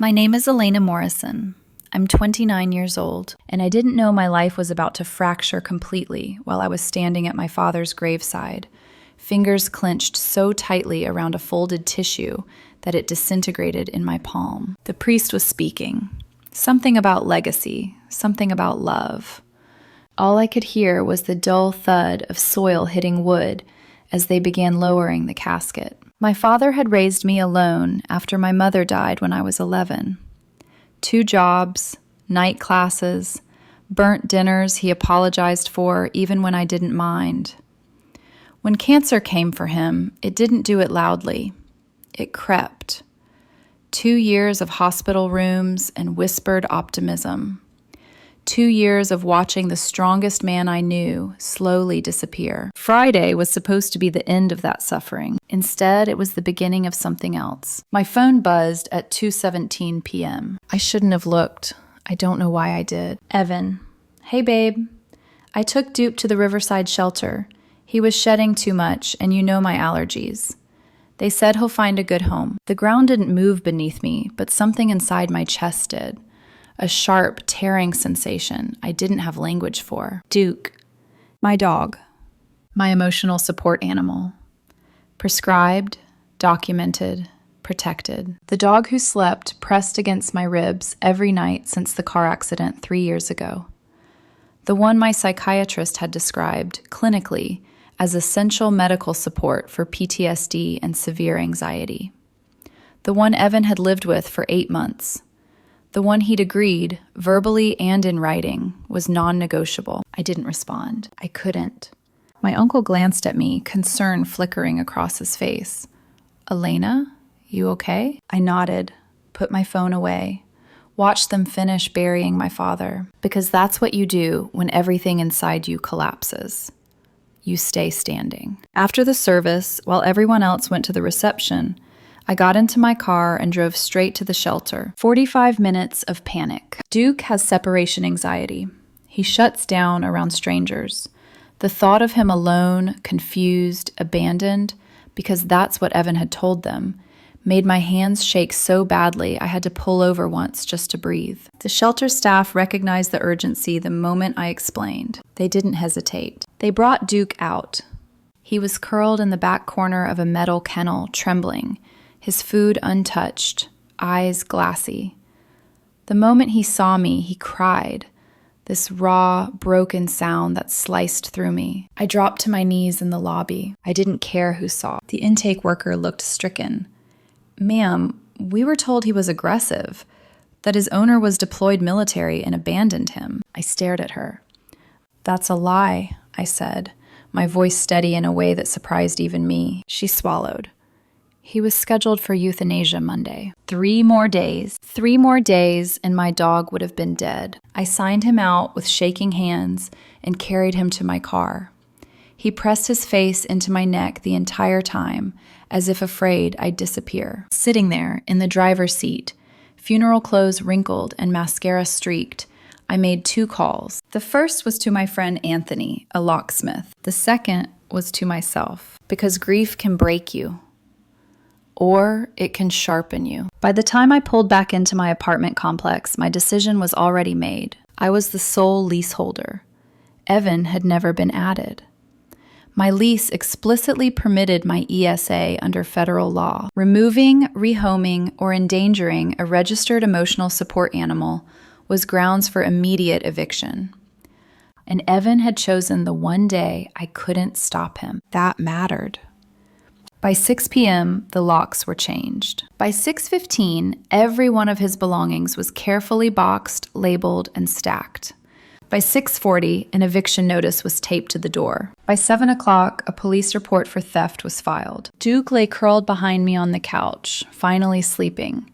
My name is Elena Morrison. I'm 29 years old, and I didn't know my life was about to fracture completely while I was standing at my father's graveside, fingers clenched so tightly around a folded tissue that it disintegrated in my palm. The priest was speaking. Something about legacy, something about love. All I could hear was the dull thud of soil hitting wood as they began lowering the casket. My father had raised me alone after my mother died when I was 11. 2 jobs, night classes, burnt dinners he apologized for even when I didn't mind. When cancer came for him, it didn't do it loudly. It crept. 2 years of hospital rooms and whispered optimism. 2 years of watching the strongest man I knew slowly disappear. Friday was supposed to be the end of that suffering. Instead, it was the beginning of something else. My phone buzzed at 2:17 p.m. I shouldn't have looked. I don't know why I did. Evan. Hey, babe. I took Duke to the Riverside shelter. He was shedding too much, and you know my allergies. They said he'll find a good home. The ground didn't move beneath me, but something inside my chest did. A sharp, tearing sensation I didn't have language for. Duke. My dog. My emotional support animal. Prescribed, documented, protected. The dog who slept pressed against my ribs every night since the car accident 3 years ago. The one my psychiatrist had described, clinically, as essential medical support for PTSD and severe anxiety. The one Evan had lived with for 8 months. The one he'd agreed, verbally and in writing, was non-negotiable. I didn't respond. I couldn't. My uncle glanced at me, concern flickering across his face. Elena, you okay? I nodded, put my phone away, watched them finish burying my father. Because that's what you do when everything inside you collapses. You stay standing. After the service, while everyone else went to the reception, I got into my car and drove straight to the shelter. 45 minutes of panic. Duke has separation anxiety. He shuts down around strangers. The thought of him alone, confused, abandoned, because that's what Evan had told them, made my hands shake so badly I had to pull over once just to breathe. The shelter staff recognized the urgency the moment I explained. They didn't hesitate. They brought Duke out. He was curled in the back corner of a metal kennel, trembling, his food untouched, eyes glassy. The moment he saw me, he cried, this raw, broken sound that sliced through me. I dropped to my knees in the lobby. I didn't care who saw. The intake worker looked stricken. Ma'am, we were told he was aggressive, that his owner was deployed military and abandoned him. I stared at her. That's a lie, I said, my voice steady in a way that surprised even me. She swallowed. He was scheduled for euthanasia Monday. 3 more days. 3 more days, and my dog would have been dead. I signed him out with shaking hands and carried him to my car. He pressed his face into my neck the entire time, as if afraid I'd disappear. Sitting there, in the driver's seat, funeral clothes wrinkled and mascara streaked, I made 2 calls. The first was to my friend Anthony, a locksmith. The second was to myself, because grief can break you. Or it can sharpen you. By the time I pulled back into my apartment complex, my decision was already made. I was the sole leaseholder. Evan had never been added. My lease explicitly permitted my ESA under federal law. Removing, rehoming, or endangering a registered emotional support animal was grounds for immediate eviction. And Evan had chosen the one day I couldn't stop him. That mattered. By 6 p.m., the locks were changed. By 6:15, every one of his belongings was carefully boxed, labeled, and stacked. By 6:40, an eviction notice was taped to the door. By 7 o'clock, a police report for theft was filed. Duke lay curled behind me on the couch, finally sleeping,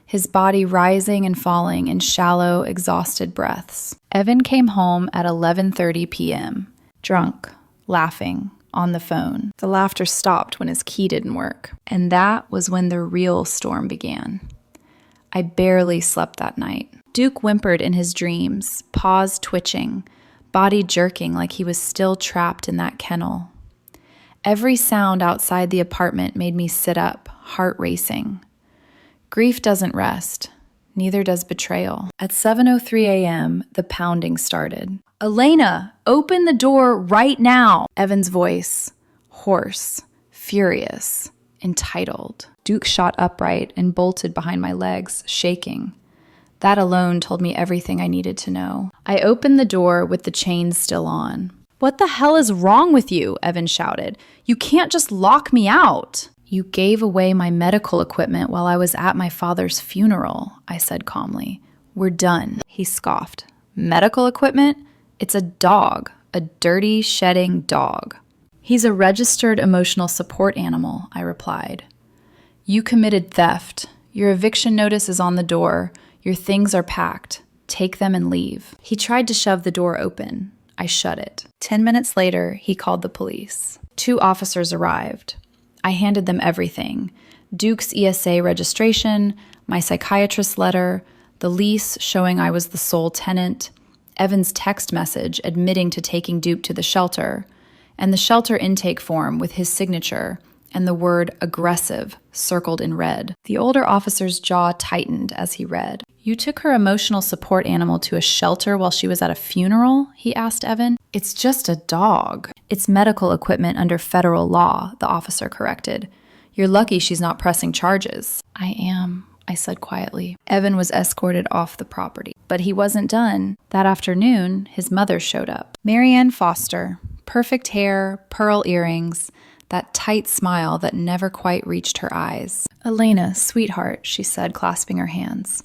his body rising and falling in shallow, exhausted breaths. Evan came home at 11:30 p.m., drunk, laughing, on the phone. The laughter stopped when his key didn't work. And that was when the real storm began. I barely slept that night. Duke whimpered in his dreams, paws twitching, body jerking like he was still trapped in that kennel. Every sound outside the apartment made me sit up, heart racing. Grief doesn't rest. Neither does betrayal. At 7:03 a.m., the pounding started. "Elena, open the door right now!" Evan's voice, hoarse, furious, entitled. Duke shot upright and bolted behind my legs, shaking. That alone told me everything I needed to know. I opened the door with the chains still on. "What the hell is wrong with you?" Evan shouted. "You can't just lock me out." "You gave away my medical equipment while I was at my father's funeral," I said calmly. "We're done." He scoffed. "Medical equipment? It's a dog, a dirty, shedding dog." "He's a registered emotional support animal," I replied. "You committed theft. Your eviction notice is on the door. Your things are packed. Take them and leave." He tried to shove the door open. I shut it. 10 minutes later, he called the police. 2 officers arrived. I handed them everything: Duke's ESA registration, my psychiatrist's letter, the lease showing I was the sole tenant, Evan's text message admitting to taking Duke to the shelter, and the shelter intake form with his signature and the word aggressive circled in red. The older officer's jaw tightened as he read. "You took her emotional support animal to a shelter while she was at a funeral?" he asked Evan. "It's just a dog." "It's medical equipment under federal law," the officer corrected. "You're lucky she's not pressing charges." "I am," I said quietly. Evan was escorted off the property. But he wasn't done. That afternoon, his mother showed up. Marianne Foster, perfect hair, pearl earrings, that tight smile that never quite reached her eyes. "Elena, sweetheart," she said, clasping her hands.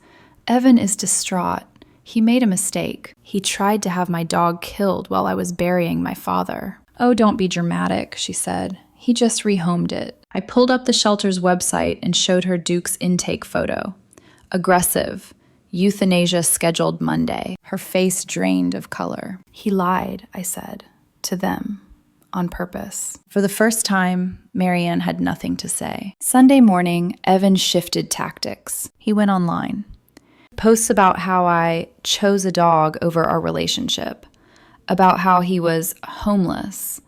"Evan is distraught. He made a mistake. He tried to have my dog killed while I was burying my father." "Oh, don't be dramatic," she said. "He just rehomed it." I pulled up the shelter's website and showed her Duke's intake photo. Aggressive. Euthanasia scheduled Monday. Her face drained of color. "He lied," I said, "to them. On purpose." For the first time, Marianne had nothing to say. Sunday morning, Evan shifted tactics. He went online. Posts about how I chose a dog over our relationship, about how he was homeless,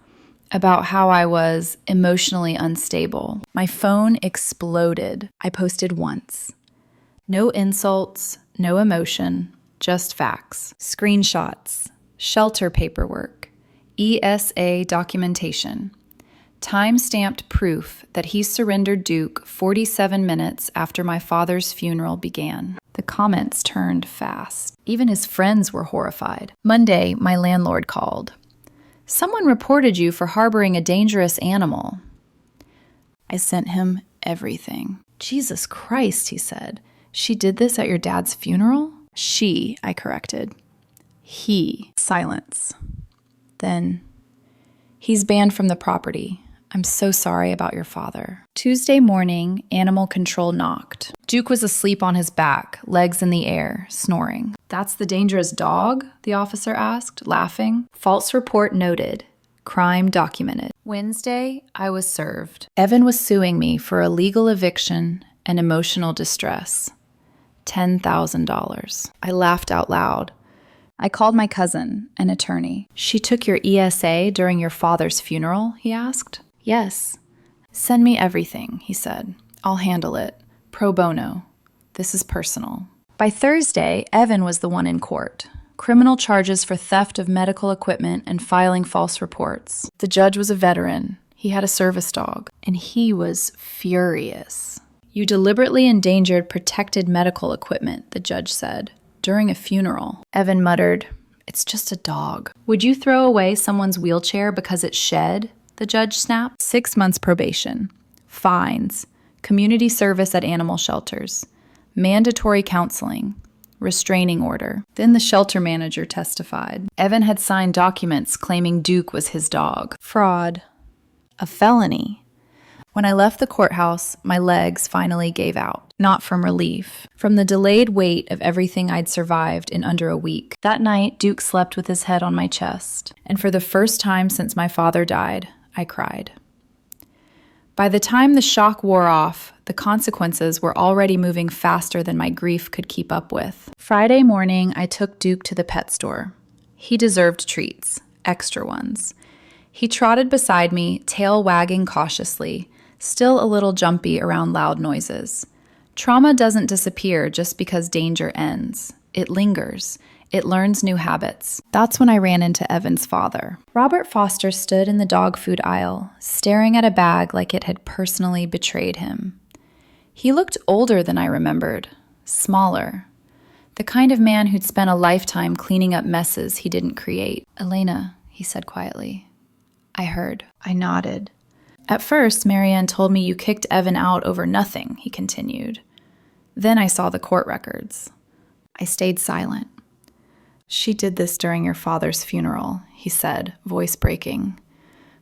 about how I was emotionally unstable. My phone exploded. I posted once. No insults, no emotion, just facts. Screenshots, shelter paperwork, ESA documentation, time-stamped proof that he surrendered Duke 47 minutes after my father's funeral began. The comments turned fast. Even his friends were horrified. Monday, my landlord called. "Someone reported you for harboring a dangerous animal." I sent him everything. "Jesus Christ," he said. "She did this at your dad's funeral?" "She," I corrected. "He." Silence. Then, "He's banned from the property. I'm so sorry about your father." Tuesday morning, animal control knocked. Duke was asleep on his back, legs in the air, snoring. "That's the dangerous dog?" the officer asked, laughing. False report noted. Crime documented. Wednesday, I was served. Evan was suing me for illegal eviction and emotional distress. $10,000. I laughed out loud. I called my cousin, an attorney. "She took your ESA during your father's funeral?" he asked. "Yes." "Send me everything," he said. "I'll handle it. Pro bono. This is personal." By Thursday, Evan was the one in court. Criminal charges for theft of medical equipment and filing false reports. The judge was a veteran. He had a service dog, and he was furious. "You deliberately endangered protected medical equipment," the judge said, "during a funeral." Evan muttered, "It's just a dog." "Would you throw away someone's wheelchair because it shed?" the judge snapped. 6 months probation, fines, community service at animal shelters, mandatory counseling, restraining order. Then the shelter manager testified. Evan had signed documents claiming Duke was his dog. Fraud. A felony. When I left the courthouse, my legs finally gave out. Not from relief. From the delayed weight of everything I'd survived in under a week. That night, Duke slept with his head on my chest. And for the first time since my father died, I cried. By the time the shock wore off, the consequences were already moving faster than my grief could keep up with. Friday morning, I took Duke to the pet store. He deserved treats, extra ones. He trotted beside me, tail wagging cautiously, still a little jumpy around loud noises. Trauma doesn't disappear just because danger ends. It lingers. It learns new habits. That's when I ran into Evan's father. Robert Foster stood in the dog food aisle, staring at a bag like it had personally betrayed him. He looked older than I remembered, smaller. The kind of man who'd spent a lifetime cleaning up messes he didn't create. "Elena," he said quietly. I heard. I nodded. "At first, Marianne told me you kicked Evan out over nothing," he continued. "Then I saw the court records." I stayed silent. "She did this during your father's funeral," he said, voice breaking.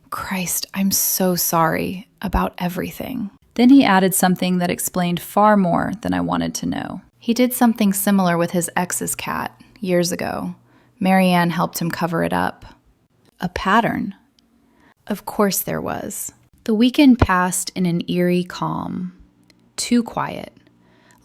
"Christ, I'm so sorry about everything." Then he added something that explained far more than I wanted to know. He did something similar with his ex's cat years ago. Marianne helped him cover it up. A pattern. Of course there was. The weekend passed in an eerie calm. Too quiet.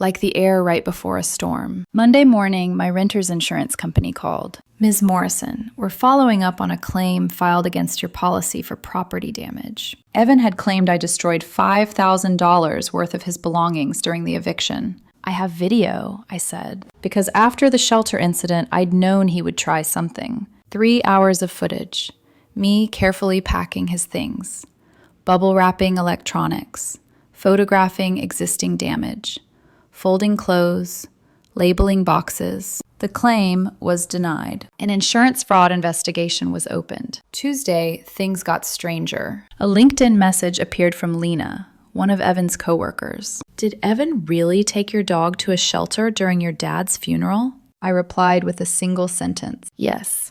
Like the air right before a storm. Monday morning, my renter's insurance company called. "Ms. Morrison, we're following up on a claim filed against your policy for property damage. Evan had claimed I destroyed $5,000 worth of his belongings during the eviction." "I have video," I said, because after the shelter incident, I'd known he would try something. 3 hours of footage. Me carefully packing his things. Bubble wrapping electronics. Photographing existing damage. Folding clothes, labeling boxes. The claim was denied. An insurance fraud investigation was opened. Tuesday, things got stranger. A LinkedIn message appeared from Lena, one of Evan's coworkers. "Did Evan really take your dog to a shelter during your dad's funeral?" I replied with a single sentence. "Yes.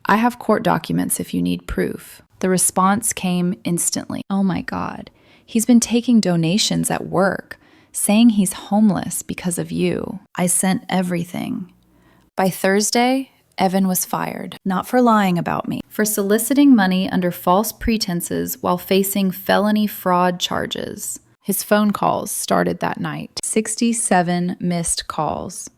I have court documents if you need proof." The response came instantly. "Oh my God. He's been taking donations at work, saying he's homeless because of you." I sent everything. By Thursday, Evan was fired, not for lying about me, for soliciting money under false pretenses while facing felony fraud charges. His phone calls started that night. 67 missed calls.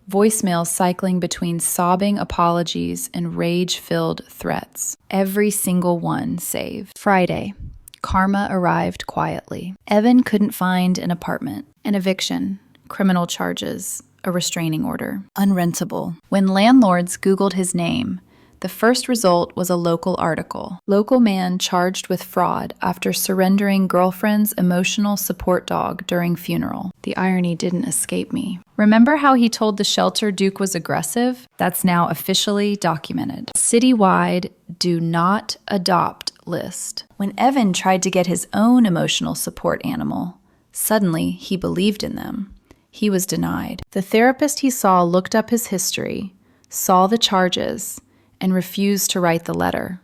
Voicemails cycling between sobbing apologies and rage-filled threats. Every single one saved. Friday. Karma arrived quietly. Evan couldn't find an apartment, an eviction, criminal charges, a restraining order. Unrentable. When landlords Googled his name, the first result was a local article. Local man charged with fraud after surrendering girlfriend's emotional support dog during funeral. The irony didn't escape me. Remember how he told the shelter Duke was aggressive? That's now officially documented. Citywide do not adopt list. When Evan tried to get his own emotional support animal, suddenly he believed in them. He was denied. The therapist he saw looked up his history, saw the charges, and refused to write the letter.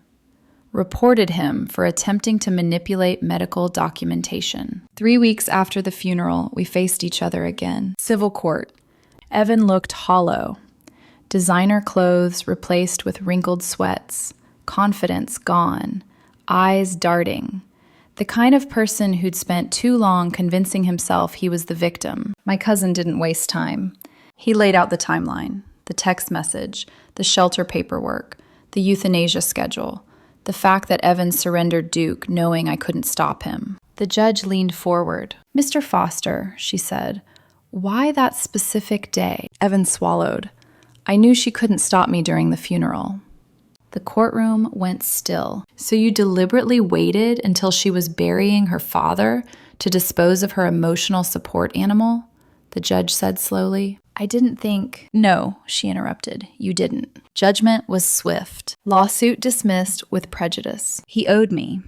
Reported him for attempting to manipulate medical documentation. 3 weeks after the funeral, we faced each other again. Civil court. Evan looked hollow. Designer clothes replaced with wrinkled sweats. Confidence gone. Eyes darting. The kind of person who'd spent too long convincing himself he was the victim. My cousin didn't waste time. He laid out the timeline, the text message, the shelter paperwork, the euthanasia schedule, the fact that Evan surrendered Duke knowing I couldn't stop him. The judge leaned forward. "Mr. Foster," she said, "why that specific day?" Evan swallowed. "I knew she couldn't stop me during the funeral." The courtroom went still. "So you deliberately waited until she was burying her father to dispose of her emotional support animal?" the judge said slowly. "I didn't think—" "No," she interrupted, "you didn't." Judgment was swift. Lawsuit dismissed with prejudice. He owed me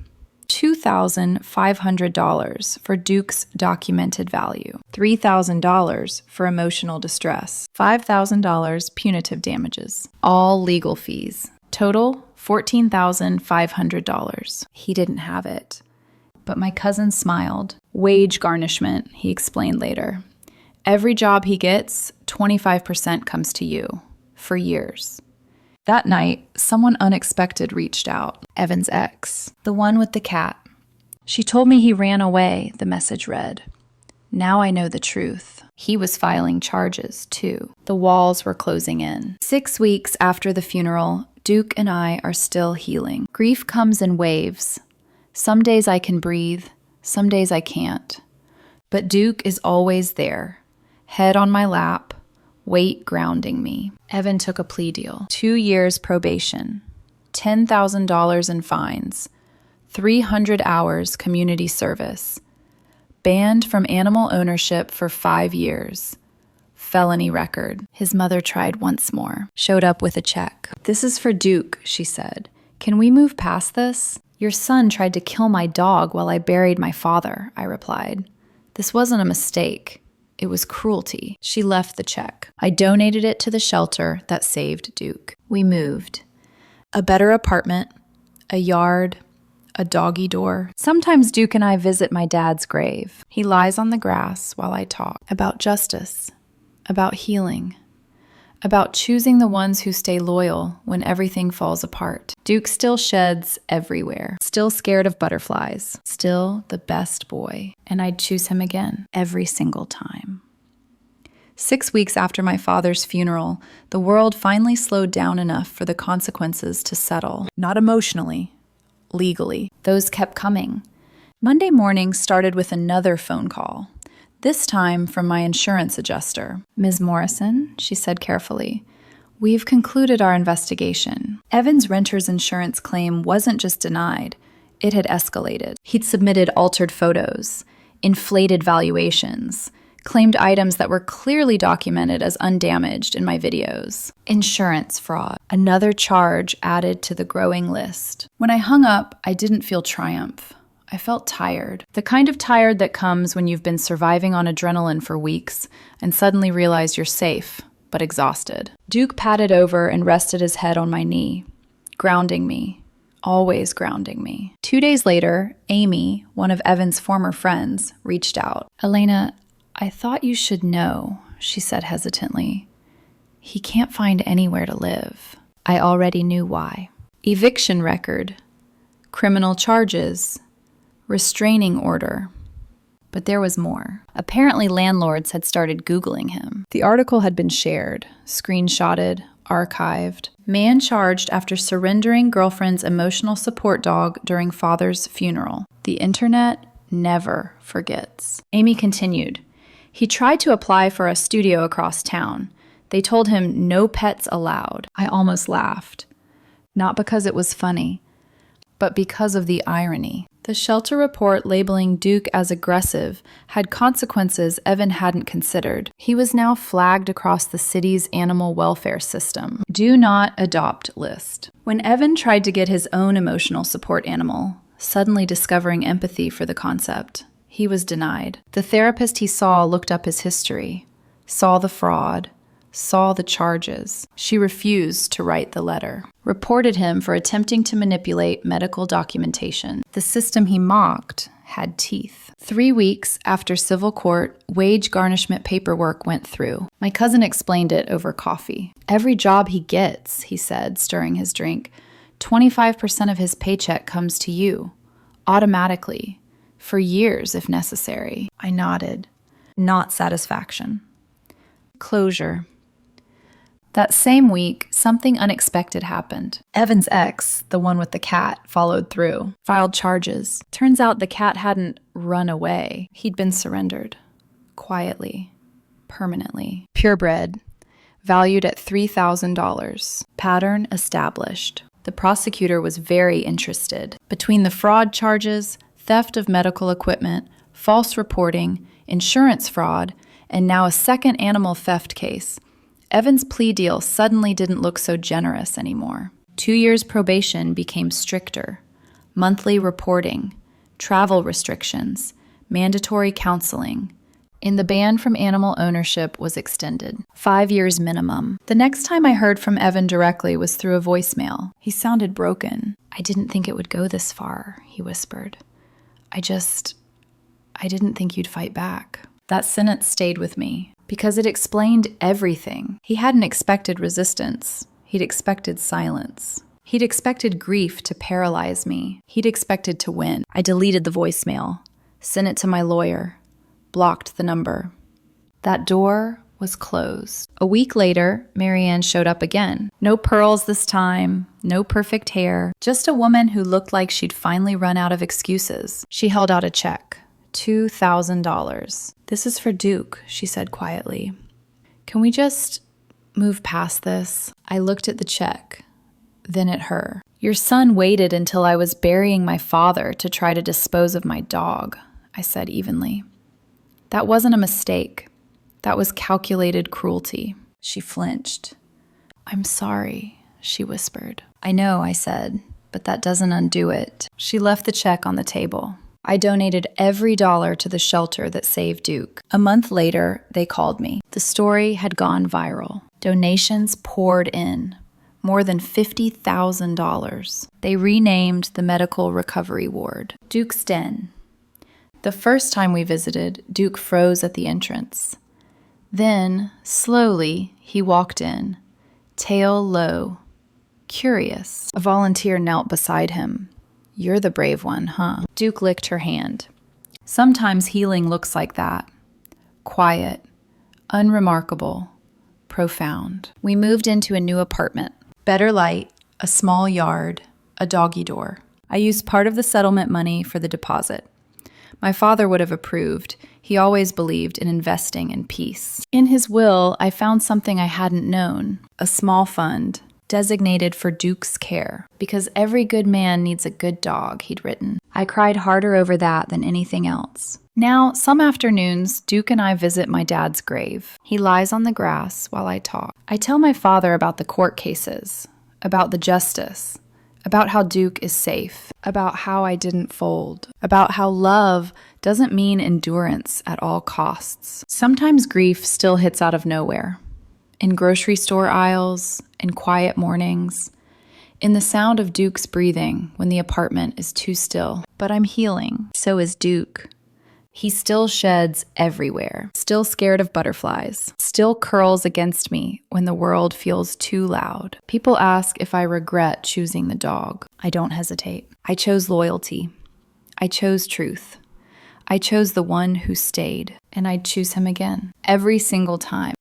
$2,500 for Duke's documented value, $3,000 for emotional distress, $5,000 punitive damages, all legal fees. Total, $14,500. He didn't have it. But my cousin smiled. "Wage garnishment," he explained later. "Every job he gets, 25% comes to you. For years." That night, someone unexpected reached out. Evan's ex. The one with the cat. "She told me he ran away," the message read. "Now I know the truth. He was filing charges, too." The walls were closing in. 6 weeks after the funeral, Duke and I are still healing. Grief comes in waves. Some days I can breathe, some days I can't. But Duke is always there, head on my lap, weight grounding me. Evan took a plea deal. 2 years probation, $10,000 in fines, 300 hours community service, banned from animal ownership for 5 years, felony record. His mother tried once more, showed up with a check. "This is for Duke," she said. "Can we move past this?" "Your son tried to kill my dog while I buried my father," I replied. "This wasn't a mistake. It was cruelty." She left the check. I donated it to the shelter that saved Duke. We moved. A better apartment, a yard, a doggy door. Sometimes Duke and I visit my dad's grave. He lies on the grass while I talk about justice, about healing, about choosing the ones who stay loyal when everything falls apart. Duke still sheds everywhere, still scared of butterflies, still the best boy, and I'd choose him again every single time. 6 weeks after my father's funeral, the world finally slowed down enough for the consequences to settle. Not emotionally, legally. Those kept coming. Monday morning started with another phone call. This time from my insurance adjuster. "Ms. Morrison," she said carefully, "we've concluded our investigation. Evan's renter's insurance claim wasn't just denied, it had escalated. He'd submitted altered photos, inflated valuations, claimed items that were clearly documented as undamaged in my videos. Insurance fraud, another charge added to the growing list." When I hung up, I didn't feel triumph. I felt tired. The kind of tired that comes when you've been surviving on adrenaline for weeks and suddenly realize you're safe, but exhausted. Duke patted over and rested his head on my knee, grounding me, always grounding me. 2 days later, Amy, one of Evan's former friends, reached out. "Elena, I thought you should know," she said hesitantly. "He can't find anywhere to live." I already knew why. Eviction record, criminal charges, restraining order. But there was more. Apparently landlords had started Googling him. The article had been shared, screenshotted, archived. "Man charged after surrendering girlfriend's emotional support dog during father's funeral. The internet never forgets." Amy continued. "He tried to apply for a studio across town. They told him no pets allowed." I almost laughed. Not because it was funny, but because of the irony. The shelter report labeling Duke as aggressive had consequences Evan hadn't considered. He was now flagged across the city's animal welfare system. Do not adopt list. When Evan tried to get his own emotional support animal, suddenly discovering empathy for the concept, he was denied. The therapist he saw looked up his history, saw the fraud, saw the charges. She refused to write the letter. Reported him for attempting to manipulate medical documentation. The system he mocked had teeth. 3 weeks after civil court, wage garnishment paperwork went through. My cousin explained it over coffee. "Every job he gets," he said, stirring his drink, 25% of his paycheck comes to you, automatically, for years if necessary. I nodded. Not satisfaction. Closure. That same week, something unexpected happened. Evan's ex, the one with the cat, followed through, filed charges. Turns out the cat hadn't run away. He'd been surrendered. Quietly. Permanently. Purebred. Valued at $3,000. Pattern established. The prosecutor was very interested. Between the fraud charges, theft of medical equipment, false reporting, insurance fraud, and now a second animal theft case, Evan's plea deal suddenly didn't look so generous anymore. 2 years probation became stricter. Monthly reporting, travel restrictions, mandatory counseling, and the ban from animal ownership was extended. 5 years minimum. The next time I heard from Evan directly was through a voicemail. He sounded broken. "I didn't think it would go this far," he whispered. I didn't think you'd fight back." That sentence stayed with me because it explained everything. He hadn't expected resistance. He'd expected silence. He'd expected grief to paralyze me. He'd expected to win. I deleted the voicemail, sent it to my lawyer, blocked the number. That door was closed. A week later, Marianne showed up again. No pearls this time, no perfect hair, just a woman who looked like she'd finally run out of excuses. She held out a check, $2,000. This is for Duke, she said quietly. Can we just move past this? I looked at the check, then at her. Your son waited until I was burying my father to try to dispose of my dog, I said evenly. That wasn't a mistake. That was calculated cruelty. She flinched. I'm sorry, she whispered. I know, I said, but that doesn't undo it. She left the check on the table. I donated every dollar to the shelter that saved Duke. A month later, they called me. The story had gone viral. Donations poured in. More than $50,000. They renamed the medical recovery ward Duke's Den. The first time we visited, Duke froze at the entrance. Then, slowly, he walked in, tail low, curious. A volunteer knelt beside him. You're the brave one, huh? Duke licked her hand. Sometimes healing looks like that. Quiet, unremarkable, profound. We moved into a new apartment. Better light, a small yard, a doggy door. I used part of the settlement money for the deposit. My father would have approved. He always believed in investing in peace. In his will, I found something I hadn't known, a small fund designated for Duke's care, because every good man needs a good dog, he'd written. I cried harder over that than anything else. Now, some afternoons, Duke and I visit my dad's grave. He lies on the grass while I talk. I tell my father about the court cases, about the justice, about how Duke is safe, about how I didn't fold, about how love doesn't mean endurance at all costs. Sometimes grief still hits out of nowhere. In grocery store aisles, in quiet mornings, in the sound of Duke's breathing when the apartment is too still. But I'm healing. So is Duke. He still sheds everywhere, still scared of butterflies, still curls against me when the world feels too loud. People ask if I regret choosing the dog. I don't hesitate. I chose loyalty. I chose truth. I chose the one who stayed, and I'd choose him again, every single time.